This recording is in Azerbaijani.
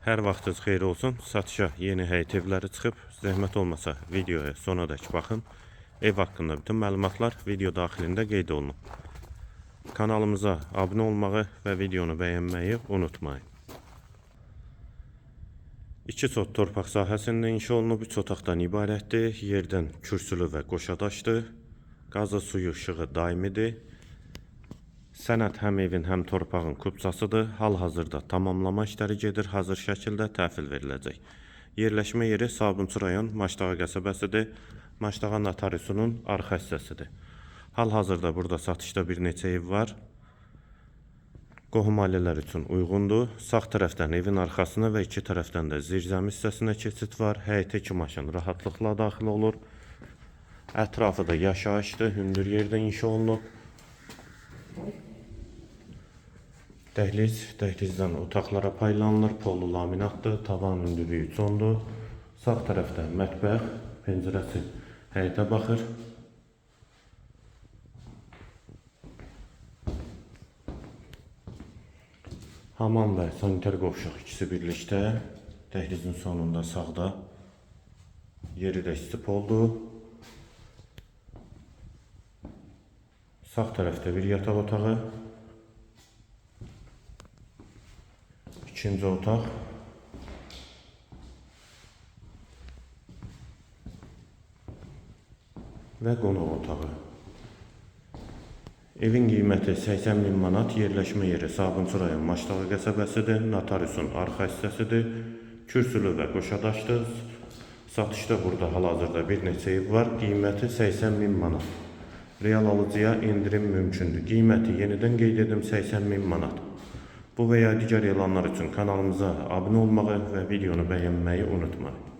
Hər vaxtınız xeyir olsun. Satışa yeni həyət evləri çıxıb. Zəhmət olmasa videoya sonadək baxın. Ev haqqında bütün məlumatlar video daxilində qeyd olunub. Kanalımıza abunə olmağı və videonu bəyənməyi unutmayın. 2 sot torpaq sahəsində inşa olunub, 3 otaqdan ibarətdir. Yerdən kürsülü və qoşadaşdır. Qazı, suyu, işığı daimidir. Sənəd həm evin, həm torpağın kubçasıdır. Hal-hazırda tamamlama işləri gedir. Hazır şəkildə təhvil veriləcək. Yerləşmə yeri Sabunçu rayon Maşdağa qəsəbəsidir. Maşdağa notariusunun arxa hissəsidir. Hal-hazırda burada satışda bir neçə ev var. Qohum ailələr üçün uyğundur. Sağ tərəfdən evin arxasına və iki tərəfdən də zirzəmi hissəsinə keçid var. Həyətə 2 maşın rahatlıqla daxil olur. Ətrafı da yaşayışdır. Hündür yerdə inşa olunub. Dəhlizdən otaqlara paylanılır. Pollu laminatdır. Tavan hündürlüyü 3-10'dur. Sağ tərəfdə mətbəx, pəncərəsi həyətə baxır. Hamam və saniter qovşaq ikisi birlikdə. Dəhlizin sonunda sağda. Yeri də istip oldu. Sağ tərəfdə bir yataq otağı. İkinci otaq. Və qonaq otağı. Evin qiyməti 80.000 manat, yerləşmə yeri Sabunçu rayon Maşdağa qəsəbəsidir, notariusun arxa hissəsidir, kürsülü və qoşadaşdır. Satışda burada hal-hazırda bir neçə ev var, qiyməti 80.000 manat. Real alıcıya indirim mümkündür. Qiyməti yenidən qeyd edim 80.000 manat. Bu və ya digər elanlar üçün kanalımıza abunə olmağı və videonu bəyənməyi unutmayın.